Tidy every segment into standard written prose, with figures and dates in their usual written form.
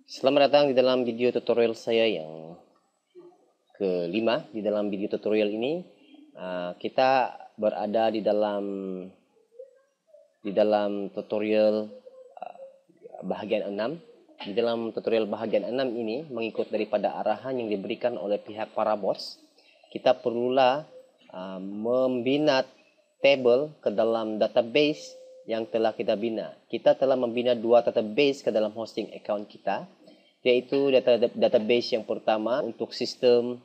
Selamat datang di dalam video tutorial saya yang kelima. Di dalam video tutorial ini kita berada di dalam tutorial bahagian 6. Di dalam tutorial bahagian 6 ini, mengikut daripada arahan yang diberikan oleh pihak Parabots, kita perlulah membina table ke dalam database yang telah kita bina. Kita telah membina dua database ke dalam hosting account kita, yaitu database yang pertama untuk sistem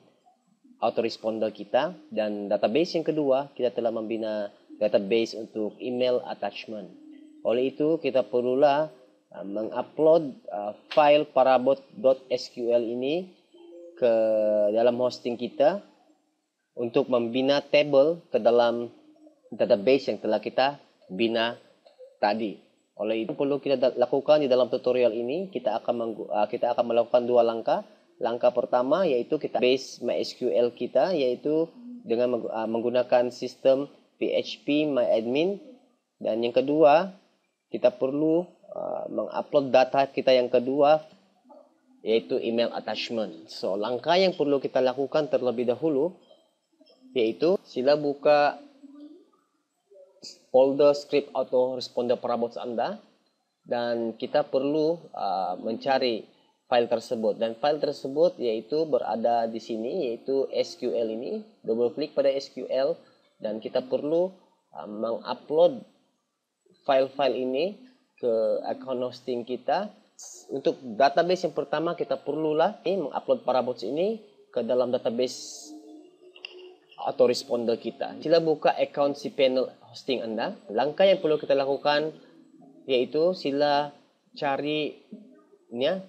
autoresponder kita, dan database yang kedua kita telah membina database untuk email attachment. Oleh itu kita perlulah mengupload file parabot.sql ini ke dalam hosting kita untuk membina table ke dalam database yang telah kita bina tadi. Oleh itu perlu kita lakukan di dalam tutorial ini. Kita akan melakukan dua langkah. Langkah pertama yaitu kita base MySQL kita, yaitu dengan menggunakan sistem PHP MyAdmin. Dan yang kedua, kita perlu mengupload data kita yang kedua, yaitu email attachment. So langkah yang perlu kita lakukan terlebih dahulu yaitu sila buka folder script autoresponder Parabots Anda, dan kita perlu mencari file tersebut, dan file tersebut yaitu berada di sini, yaitu SQL ini. Double klik pada SQL dan kita perlu mengupload file-file ini ke account hosting kita. Untuk database yang pertama kita perlulah mengupload Parabots ini ke dalam database autoresponder kita. Sila buka account cPanel hosting Anda. Langkah yang perlu kita lakukan yaitu sila cari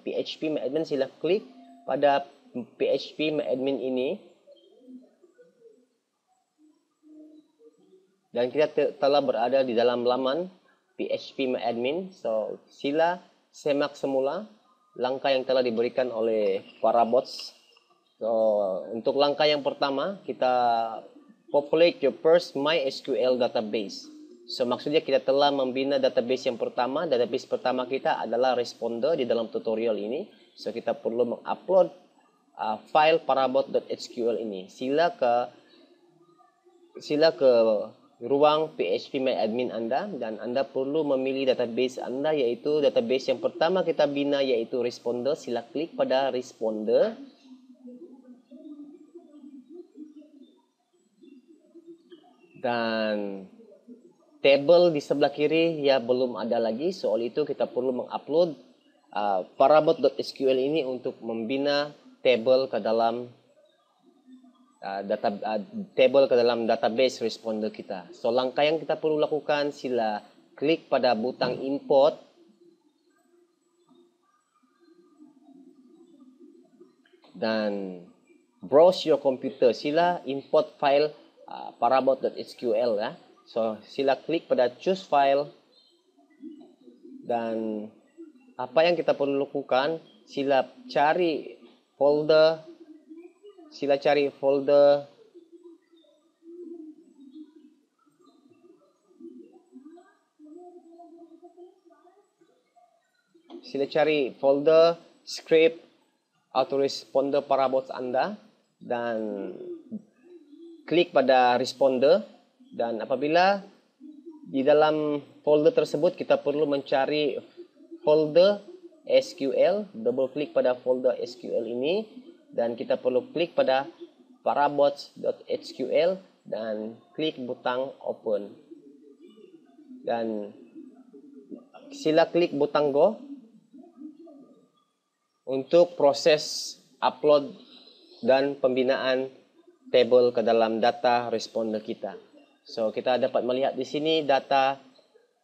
PHP MyAdmin. Sila klik pada PHP MyAdmin ini, dan kita telah berada di dalam laman PHP MyAdmin. So sila semak semula langkah yang telah diberikan oleh Parabots. So, untuk langkah yang pertama, kita populate your first MySQL database. So, maksudnya kita telah membina database yang pertama. Database pertama kita adalah responder di dalam tutorial ini. So, kita perlu mengupload file parabot.sql ini. Sila ke ruang PHP MyAdmin Anda, dan Anda perlu memilih database Anda, yaitu database yang pertama kita bina, yaitu responder. Sila klik pada responder. Dan table di sebelah kiri ya belum ada lagi. Soal itu kita perlu mengupload parabot.sql ini untuk membina table ke dalam database responder kita. So langkah yang kita perlu lakukan, sila klik pada butang import dan browse your computer. Sila import file parabot.sql ya. So sila klik pada choose file, dan apa yang kita perlu lakukan, sila cari folder script autoresponder Parabots Anda, dan klik pada responder. Dan apabila di dalam folder tersebut kita perlu mencari folder SQL, double klik pada folder SQL ini, dan kita perlu klik pada parabots.sql dan klik butang open, dan sila klik butang go untuk proses upload dan pembinaan table ke dalam data responder kita. So kita dapat melihat di sini data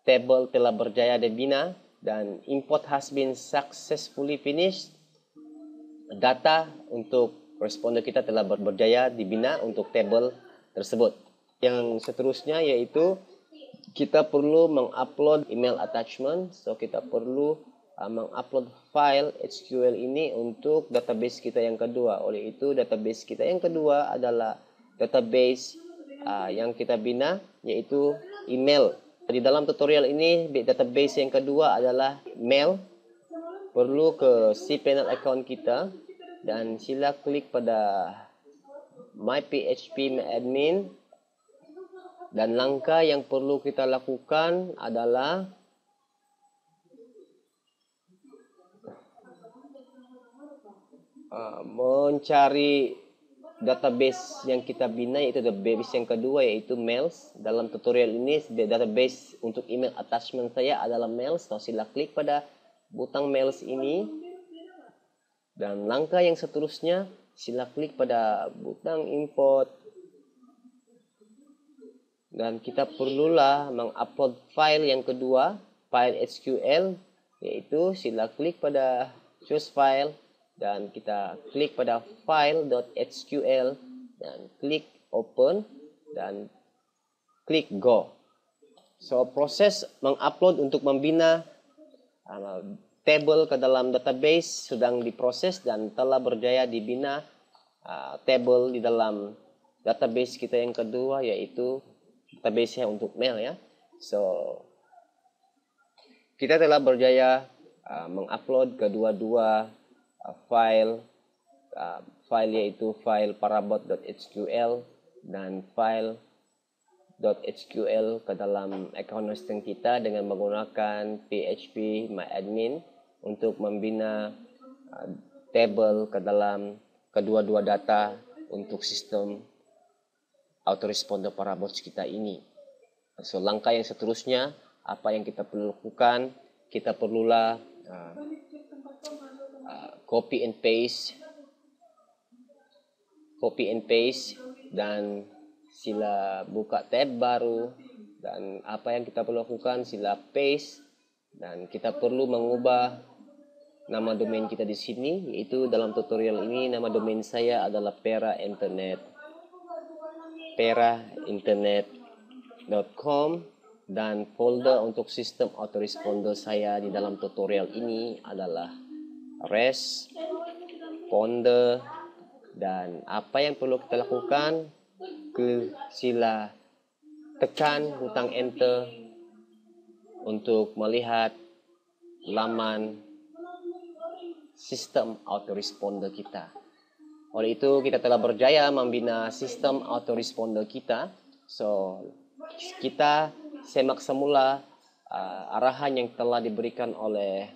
table telah berjaya dibina dan import has been successfully finished. Data untuk responder kita telah berjaya dibina untuk table tersebut. Yang seterusnya yaitu kita perlu mengupload email attachment. So kita perlu mengupload file SQL ini untuk database kita yang kedua. Oleh itu database kita yang kedua adalah database yang kita bina, yaitu email. Di dalam tutorial ini database yang kedua adalah mail. perlu ke cPanel account kita dan sila klik pada My PHP My Admin, dan langkah yang perlu kita lakukan adalah mencari database yang kita bina, yaitu database yang kedua, yaitu Mails. Dalam tutorial ini database untuk email attachment saya adalah Mails. So sila klik pada butang Mails ini, dan langkah yang seterusnya sila klik pada butang import, dan kita perlulah mengupload file yang kedua, file SQL, yaitu sila klik pada choose file dan kita klik pada file.sql dan klik open dan klik go. So proses mengupload untuk membina table ke dalam database sedang diproses dan telah berjaya dibina table di dalam database kita yang kedua, yaitu database untuk mail ya. So kita telah berjaya mengupload kedua-dua file yaitu file parabot.sql dan file.sql ke dalam account hosting kita dengan menggunakan PHP My Admin untuk membina table ke dalam kedua-dua data untuk sistem autoresponder Parabots kita ini. So langkah yang seterusnya apa yang kita perlu lakukan, kita perlulah copy and paste dan sila buka tab baru, dan apa yang kita perlu lakukan sila paste, dan kita perlu mengubah nama domain kita di sini, yaitu dalam tutorial ini nama domain saya adalah perainternet.com, dan folder untuk sistem autoresponder saya di dalam tutorial ini adalah responder. Dan apa yang perlu kita lakukan, sila tekan butang enter untuk melihat laman sistem autoresponder kita. Oleh itu kita telah berjaya membina sistem autoresponder kita. So kita semak semula arahan yang telah diberikan oleh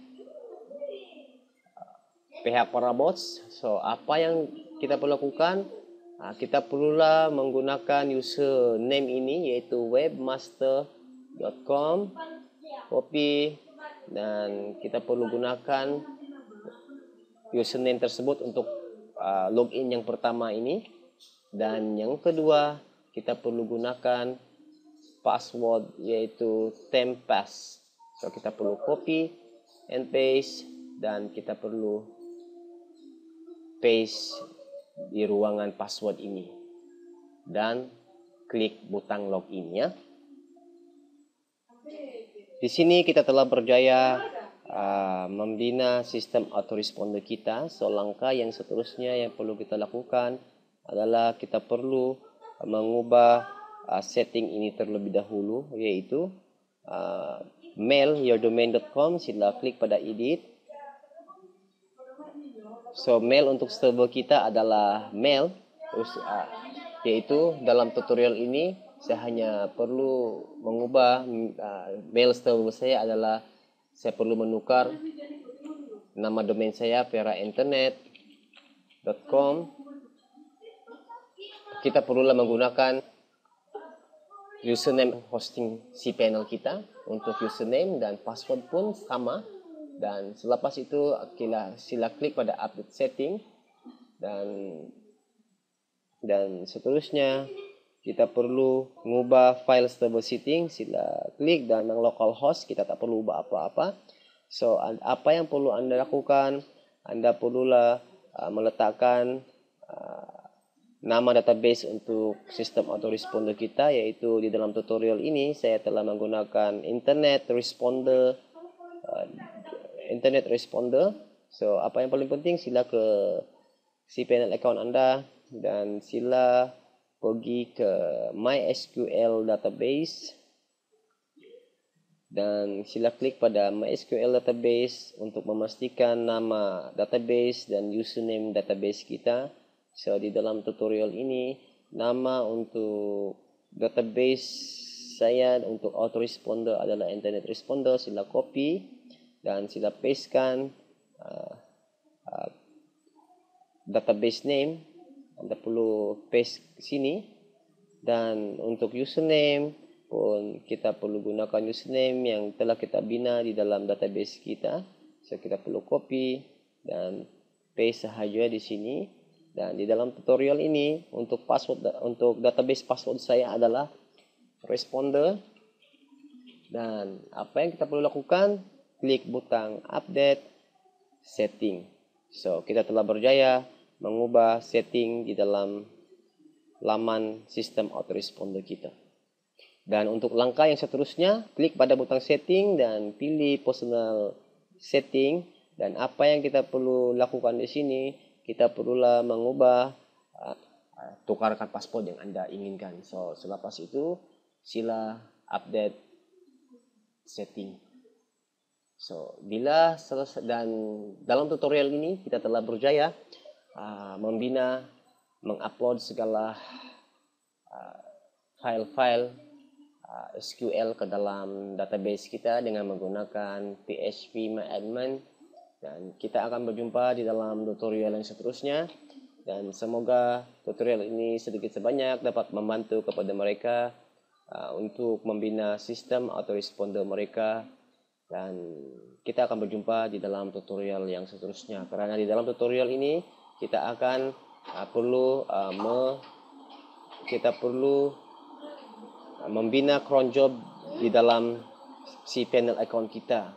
pihak Parabots. So apa yang kita perlu lakukan, kita perlulah menggunakan username ini, yaitu webmaster.com, copy, dan kita perlu gunakan username tersebut untuk login yang pertama ini, dan yang kedua kita perlu gunakan password yaitu tempass. So kita perlu copy and paste, dan kita perlu paste di ruangan password ini dan klik butang login ya. Di sini kita telah berjaya membina sistem autoresponder kita. So langkah yang seterusnya yang perlu kita lakukan adalah kita perlu mengubah setting ini terlebih dahulu, yaitu mail yourdomain.com, sila klik pada edit. So mail untuk server kita adalah mail, yaitu dalam tutorial ini saya hanya perlu mengubah mail server saya adalah saya perlu menukar nama domain saya perainternet.com. Kita perlulah menggunakan username hosting cPanel kita untuk username, dan password pun sama. Dan selepas itu sila klik pada update setting, dan seterusnya kita perlu mengubah file stable setting, sila klik, dan localhost kita tak perlu ubah apa-apa. So apa yang perlu Anda lakukan, Anda perlulah meletakkan nama database untuk sistem autoresponder kita, yaitu di dalam tutorial ini saya telah menggunakan Internet Responder. So apa yang paling penting, sila ke cPanel account Anda dan sila pergi ke MySQL database, dan sila klik pada MySQL database untuk memastikan nama database dan username database kita. So di dalam tutorial ini, nama untuk database saya untuk autoresponder adalah internet responder. Sila copy dan sila pastekan database name. Anda perlu paste sini. Dan untuk username pun kita perlu gunakan username yang telah kita bina di dalam database kita. So kita perlu copy dan paste sahaja di sini. Dan di dalam tutorial ini untuk database password saya adalah responder. Dan apa yang kita perlu lakukan? Klik butang update setting. So kita telah berjaya mengubah setting di dalam laman sistem autoresponder kita. Dan untuk langkah yang seterusnya, klik pada butang setting dan pilih personal setting. Dan apa yang kita perlu lakukan di sini, kita perlulah mengubah tukarkan password yang Anda inginkan. So selepas itu sila update setting. So bila selesai, dan dalam tutorial ini kita telah berjaya membina, mengupload segala file-file SQL ke dalam database kita dengan menggunakan phpMyAdmin. Dan kita akan berjumpa di dalam tutorial yang seterusnya. Dan semoga tutorial ini sedikit sebanyak dapat membantu kepada mereka untuk membina sistem autoresponder mereka. Dan kita akan berjumpa di dalam tutorial yang seterusnya. Karena di dalam tutorial ini kita akan perlu membina cron job di dalam cPanel account kita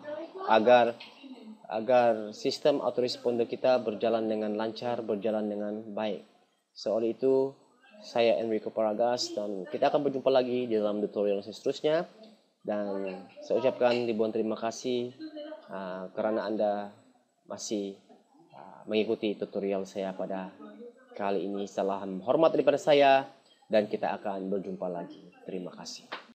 agar sistem autoresponder kita berjalan dengan lancar, berjalan dengan baik. So oleh itu saya Enrico Paragas dan kita akan berjumpa lagi di dalam tutorial seterusnya. Dan saya ucapkan ribuan terima kasih karena Anda masih mengikuti tutorial saya pada kali ini. Salam hormat daripada saya dan kita akan berjumpa lagi. Terima kasih.